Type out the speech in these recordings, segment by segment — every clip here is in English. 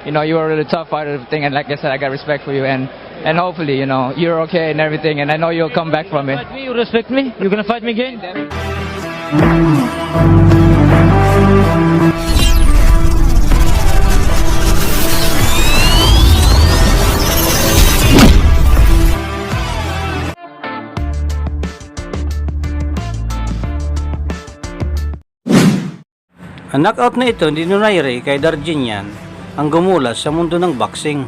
you were a really tough fighter and everything, and like I said, I got respect for you, and hopefully, you're okay and everything, and I know you'll come back from it. Fight me, you respect me? You're gonna fight me again? Ang knockout na ito ni Donaire kay Darginian ang gumulat sa mundo ng boxing.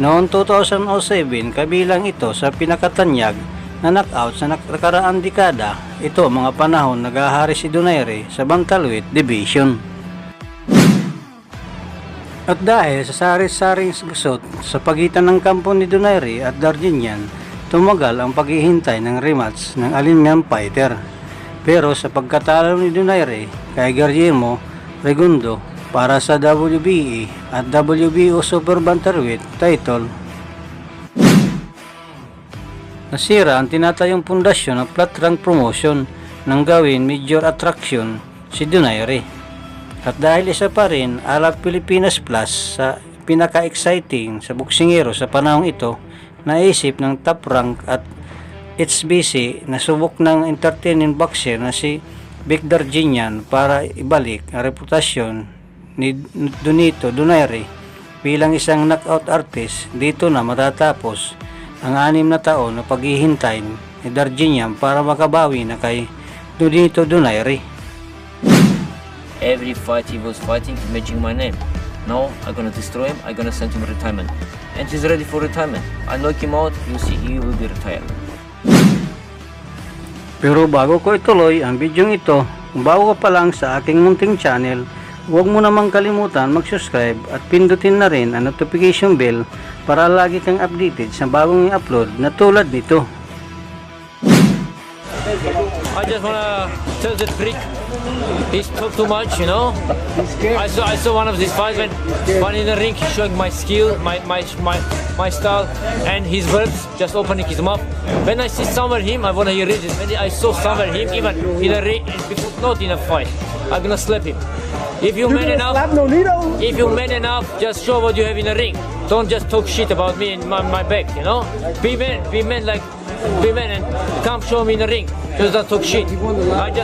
Noong 2007, kabilang ito sa pinakatanyag na knockout sa nakaraang dekada. Ito mga panahon nagahari si Donaire sa bantamweight division. At dahil sa sari-saring gusot sa pagitan ng kampo ni Donaire at Darginian, tumagal ang paghihintay ng rematch ng alinman fighter. Pero sa pagkatalo ni Donaire kay Guillermo Segundo para sa WBE at WBO Super Bantamweight title, nasira ang tinatayong pundasyon ng flat rank promotion nang gawin major attraction si Donaire. At dahil isa pa rin ala Pilipinas Plus sa pinaka-exciting sa boksingero sa panahong ito, naisip ng top rank at HBC na subok ng entertaining boxer na si Darginian para ibalik ang reputasyon ni Donaire bilang isang knockout artist. Dito na matatapos ang 6 na taon na paghihintay ni Darginian para makabawi na kay Donaire. Every fight he was fighting, he's mentioning my name. No, I'm gonna destroy him, I'm gonna send him retirement. And he's ready for retirement. I knock him out, you see, he will be retired. Pero bago ko ituloy ang video ito, kung bago ka pa lang sa aking munting channel, huwag mo namang kalimutan mag-subscribe at pindutin na rin ang notification bell para lagi kang updated sa bagong i-upload na tulad nito. I just wanna tell the trick. He's talk too much, I saw one of these fights when in the ring he's showing my skill, my style, and his words, just opening his mouth. When I see somewhere him, I wanna hear it. When I saw somewhere him, even in a ring, not in a fight, I'm gonna slap him. If you man enough, just show what you have in the ring. Don't just talk shit about me and my back, Be men and come show me in the ring. Just don't talk shit.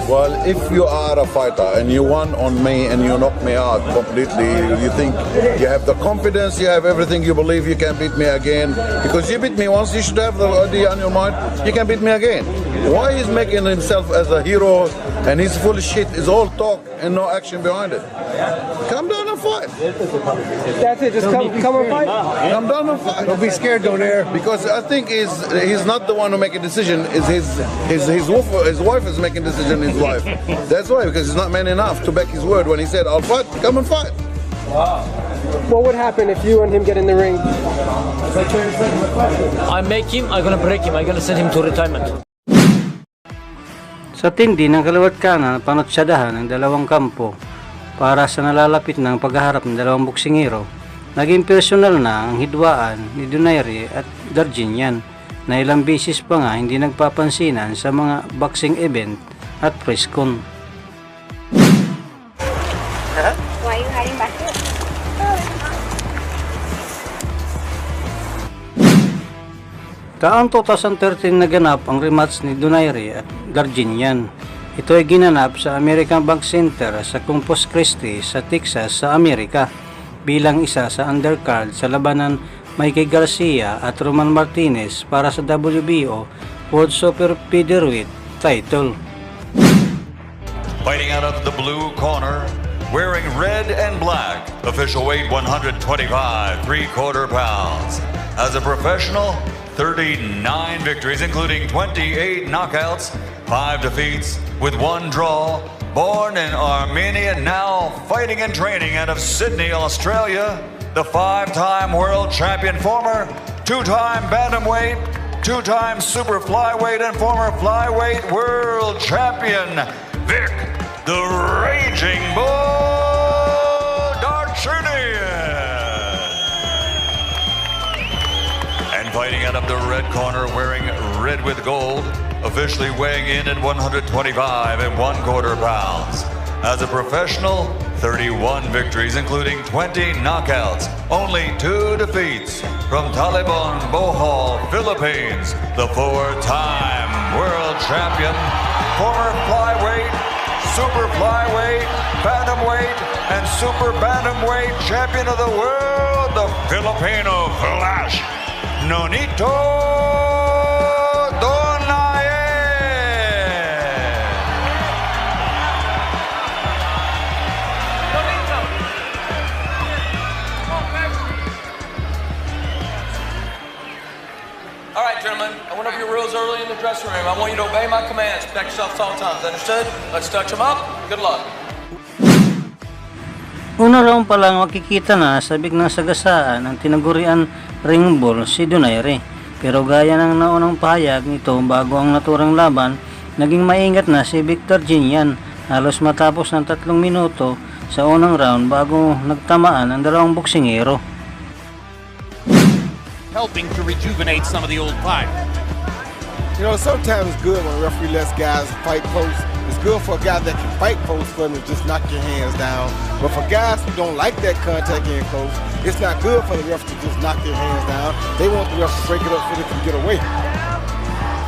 Well, if you are a fighter and you won on me and you knock me out completely, you think you have the confidence, you have everything, you believe you can beat me again. Because you beat me once, you should have the idea on your mind, you can beat me again. Why he's making himself as a hero and he's full of shit, is all talk and no action behind it. Come down and fight. That's it, just come and fight. Come down and fight. Don't be scared, Donaire. Because I think he's not the one who make a decision, is his wife is making a decision in his life. That's why, because he's not man enough to back his word when he said, I'll fight, come and fight. What would happen if you and him get in the ring? I make him, I'm gonna break him, I'm gonna send him to retirement. Sa tindi ng kaliwat kanan, panutsadahan ng dalawang kampo para sa nalalapit ng paghaharap ng dalawang boksingero, naging personal na ang hidwaan ni Donaire at Darginian na ilang beses pa nga hindi nagpapansinan sa mga boxing event at press con. Why are you hiding back here? Taong 2013 naganap ang rematch ni Donaire at Darginian. Ito ay ginanap sa American Bank Center sa Corpus Christi sa Texas sa Amerika bilang isa sa undercard sa labanan Mikey Garcia at Roman Martinez para sa WBO World Super Featherweight title. Fighting out of the blue corner, wearing red and black, official weight 125, 3/4 pounds. As a professional, 39 victories, including 28 knockouts, 5 defeats, with 1 draw. Born in Armenia, now fighting and training out of Sydney, Australia. The 5-time world champion, former 2-time bantamweight, 2-time super flyweight, and former flyweight world champion, Vic the Raging Bull Darginian. And fighting out of the red corner, wearing red with gold, officially weighing in at 125 1/4 pounds. As a professional, 31 victories, including 20 knockouts, only 2 defeats. From Taliban, Bohol, Philippines, the 4-time world champion, former flyweight, super flyweight, bantamweight, and super bantamweight champion of the world, the Filipino Flash, Nonito Donaire. All right, gentlemen, I went over your rules early in the dressing room. I want you to obey my commands. Protect yourselves at all times. Understood? Let's touch them up. Good luck. Una round pa lang makikita na sa biglang sagasaan ang tinagurian ring ball si Donaire. Pero gaya ng naunang pahayag nito bago ang naturang laban, naging maingat na si Victor Ginian halos matapos ng 3 minuto sa unang round bago nagtamaan ang dalawang boksingero. Helping to rejuvenate some of the old fighters. You know, sometimes it's good when a referee lets guys fight close. It's good for a guy that can fight close for them to just knock your hands down. But for guys who don't like that contact getting close, it's not good for the ref to just knock their hands down. They want the ref to break it up so they can get away.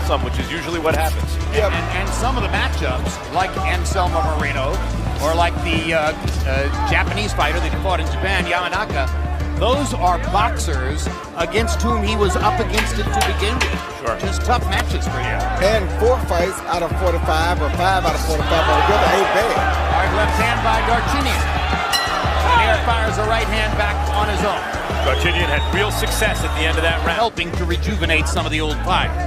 Some, which is usually what happens. Yep. And some of the matchups, like Anselmo Moreno, or like the Japanese fighter that he fought in Japan, Yamanaka, those are boxers against whom he was up against it to begin with. Sure. Just tough matches for him. And 4 fights out of 45 or 5 out of 45 altogether ain't bad. Hard left hand by Darchinian. Donaire fires a right hand back on his own. Darchinian had real success at the end of that round. Helping to rejuvenate some of the old fighters.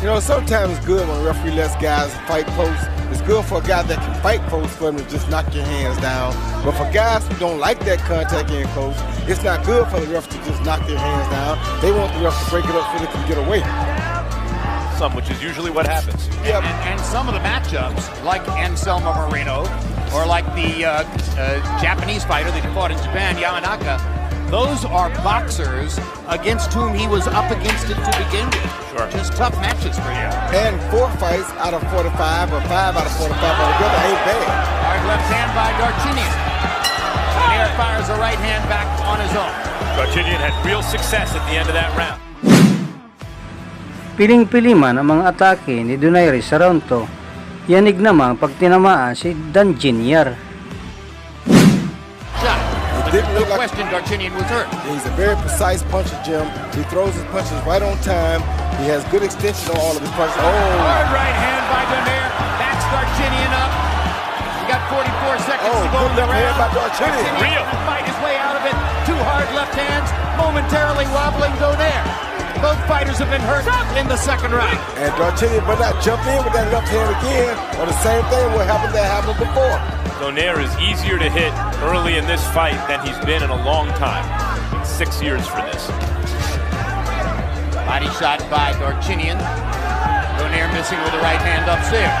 You know, sometimes it's good when a referee lets guys fight close. It's good for a guy that can fight close for them to just knock your hands down. But for guys who don't like that contact getting close, it's not good for the ref to just knock their hands down. They want the ref to break it up so they can get away. Some, which is usually what happens. Yep. And some of the matchups, like Anselmo Moreno, or like the Japanese fighter that he fought in Japan, Yamanaka, those are boxers against whom he was up against it to begin with. Sure. Just tough matches for him. And 4 fights out of 45 or 5 out of 45 altogether ain't bad. Hard left hand by Darchinian. Donaire fires a right hand back on his own. Darchinian had real success at the end of that round. Piling-pili man ang mga atake ni Donaire sa round 2, yanig naman pag tinamaan si Ginian. No question, Darchinian was hurt. He's a very precise puncher, Jim. He throws his punches right on time. He has good extension on all of his punches. Oh! Hard right hand by Donaire. Backs Darchinian up. He got 44 seconds to go in the round. By Darchinian. Real. Fight his way out of it. 2 hard left hands, momentarily wobbling Donaire. Both fighters have been hurt in the second round. And Darchinian better not jump in with that left hand again, or the same thing will happen that happened before. Donaire is easier to hit early in this fight than he's been in a long time. 6 years for this. Body shot by Darchinian. Donaire missing with the right hand upstairs.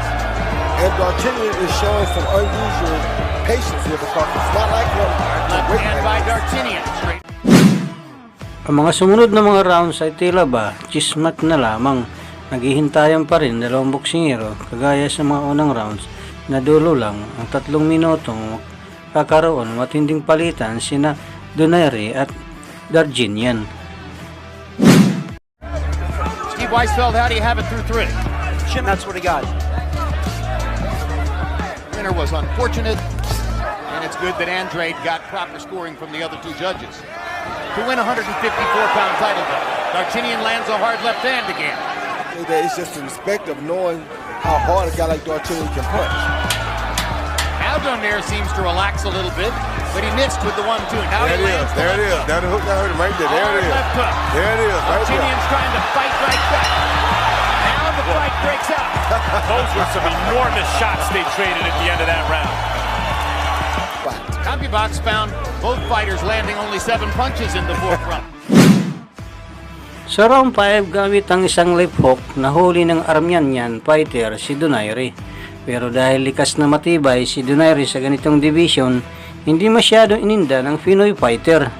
And Darchinian is showing some unusual patience here because it's not like him. Left hand by Darchinian. Straight. Ang mga sumunod na mga rounds ay tila ba chismat na lamang. Naghihintayan pa rin dalawang boksingero kagaya sa mga unang rounds na dulo lang ang 3 minutong kakaroon matinding palitan sina Donaire at Darchinian. Steve Weisfeld, how do you have it through 3? That's what he got. Winner was unfortunate, and it's good that Andrade got proper scoring from the other 2 judges. To win a 154-pound title, Darchinian lands a hard left hand again. It's just the respect of knowing how hard a guy like Darchinian can punch. Now Donaire seems to relax a little bit, but he missed with the 1-2. Now there he it is. lands There it is. Now the hook that hurt him right there. There it is. Left hook. There it is. Right there. Darchinian's trying to fight right back. Now the fight breaks out. Those were some enormous shots they traded at the end of that round. CompuBox found both fighters landing only 7 punches in the 4th round. Sa round 5 gamit ang isang left hook na huli ng Armenian fighter si Donaire. Pero dahil likas na matibay si Donaire sa ganitong division, hindi masyadong ininda ng Pinoy fighter.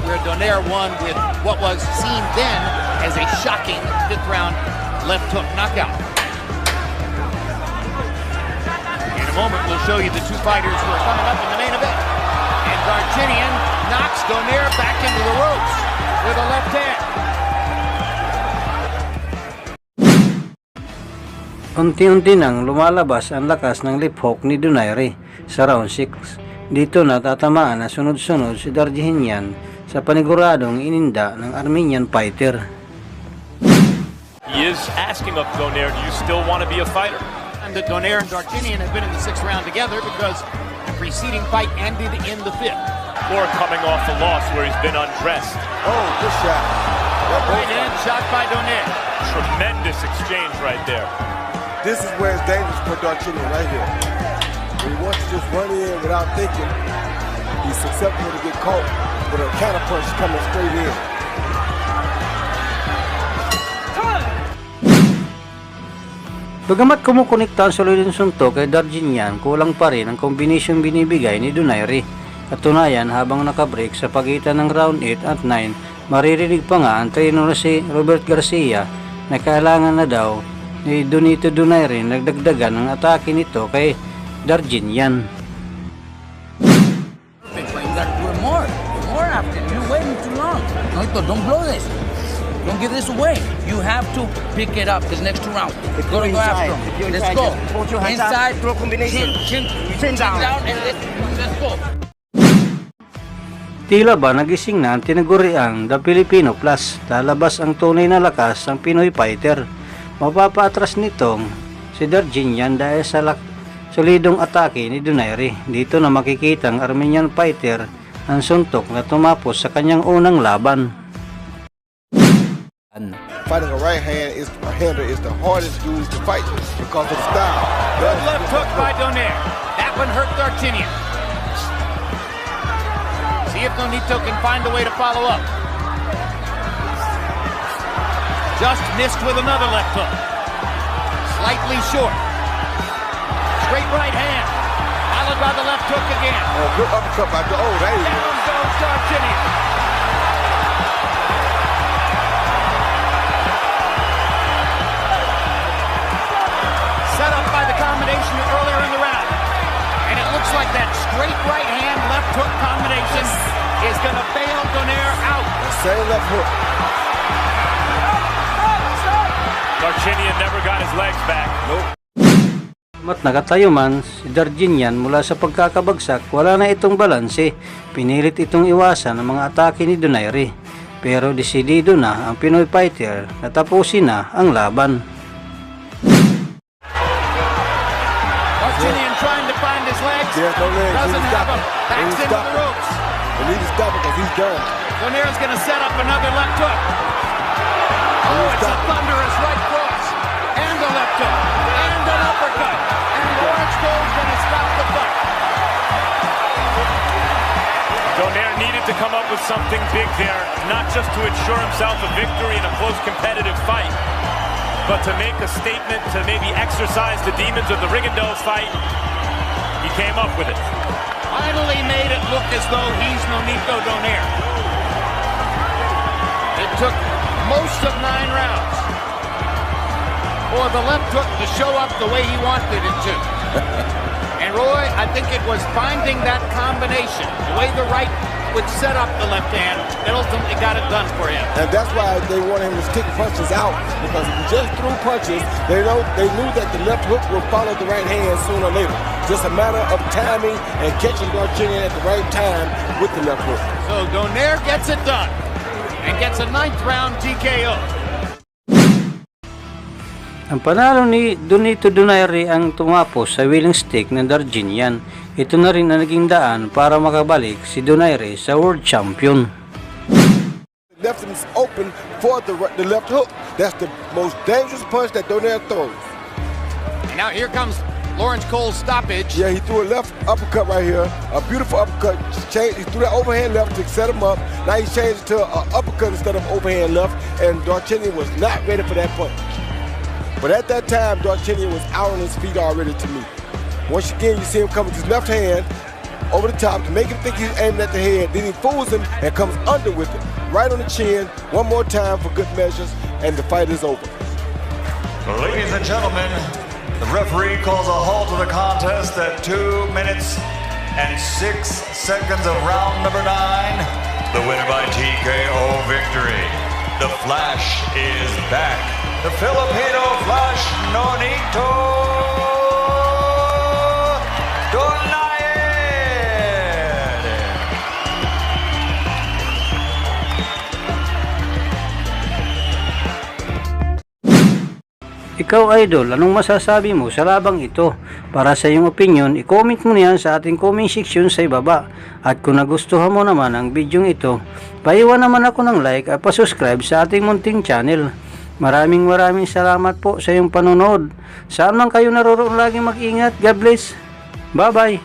Where Donaire won with what was seen then as a shocking 5th round left hook knockout. moment, we'll show you the two fighters who are coming up in the main event. And Darchinyan knocks Donaire back into the ropes with a left hand. Unti-unti nang lumalabas ang lakas ng lip hook ni Donaire sa round 6. Dito natatamaan na sunod-sunod si Darchinyan sa paniguradong ininda ng Armenian fighter. He is asking of Donaire, do you still want to be a fighter? And that Donaire and Darchinyan have been in the 6th round together because the preceding fight ended in the 5th. Or coming off a loss where he's been undressed. Oh, good shot. Right hand shot by Donaire. Tremendous exchange right there. This is where it's dangerous for Darchinyan right here. When he wants to just run in without thinking, he's susceptible to get caught with a counter punch coming straight in. Bagamat kumukonekta ang solidong suntok kay Darchinyan, kulang pa rin ang kombinasyon binibigay ni Donaire. Katunayan, habang nakabreak sa pagitan ng round 8 at 9, maririnig pa nga ang trainer na si Robert Garcia na kailangan na daw ni Donaire nagdagdagan ng atake nito kay Darchinyan. More after. You're waiting too long. No, don't blow this. Don't give this away. You have to pick it up this next 2 rounds. Go after him. Let's go. Inside, throw combination. Chin down, and let's go. Tila ba nagising na ang tinaguriang The Filipino Plus? Lalabas ang tunay na lakas ng Pinoy fighter. Mapapaatras nitong si Darchinyan dahil sa solidong atake ni Donaire. Dito na makikita ang Armenian fighter ang suntok na tumapos sa kanyang unang laban. Fighting a right-hander is the hardest dude to fight because of the style. Good left hook by Donaire. That one hurt Darchinyan. See if Nonito can find a way to follow up. Just missed with another left hook. Slightly short. Straight right hand. Followed by the left hook again. Oh, good uppercut by there you go. Down goes Darchinyan. Set up by the combination earlier in the round. And it looks like that straight right hand left hook combination is going to bail Donaire out. Same left hook. Darchinyan never got his legs back. Nope. Mat nakatayo man si Darchinyan mula sa pagkakabagsak, wala na itong balanse. Pinilit itong iwasan ang mga atake ni Donaire. Pero desidido na ang Pinoy fighter na tapusin na ang laban. Darchinyan trying to find his legs. No legs. Doesn't have them. Backs into the ropes. They need to stop it because he's done. Donaire's going to set up another left hook. Oh, it's a thunderous right cross. And a left hook. And an uppercut. And Lawrence Cole's going to stop the fight. Donaire needed to come up with something big there, not just to ensure himself a victory in a close competitive fight, but to make a statement, to maybe exercise the demons of the Rigondeaux fight. He came up with it. Finally made it look as though he's Nonito Donaire. It took most of 9 rounds for the left hook to show up the way he wanted it to. And Roy, I think it was finding that combination, the way the right would set up the left hand, that ultimately got it done for him. And that's why they wanted him to stick punches out, because if he just threw punches, they knew that the left hook would follow the right hand sooner or later. Just a matter of timing and catching Darchinyan at the right time with the left hook. So Donaire gets it done and gets a 9th round TKO. Ang panalo ni Donaire ang tumapos sa willing stake ng Darchinyan. Ito na rin ang naging daan para makabalik si Donaire sa World Champion. Left him open for the left hook. That's the most dangerous punch that Donaire throws. And now here comes Lawrence Cole's stoppage. Yeah, he threw a left uppercut right here. A beautiful uppercut. He threw that overhand left to set him up. Now he changed it to an uppercut instead of overhand left. And Darchinyan was not ready for that punch. But at that time, Darchinyan was out on his feet already to me. Once again, you see him come with his left hand over the top to make him think he's aiming at the head. Then he fools him and comes under with it. Right on the chin, one more time for good measures, and the fight is over. Ladies and gentlemen, The referee calls a halt to the contest at 2 minutes and 6 seconds of round number 9. The winner by TKO victory. The Flash is back. The Filipino Flash, Nonito Donaire. Ikaw idol, anong masasabi mo sa labang ito? Para sa iyong opinion, i-comment mo niyan sa ating comment section sa ibaba. At kung nagustuhan mo naman ang video ito, paiwan naman ako ng like at pa-subscribe sa ating munting channel. Maraming salamat po sa iyong panonood. Saan man kayo naroroon, laging mag-ingat. God bless. Bye bye.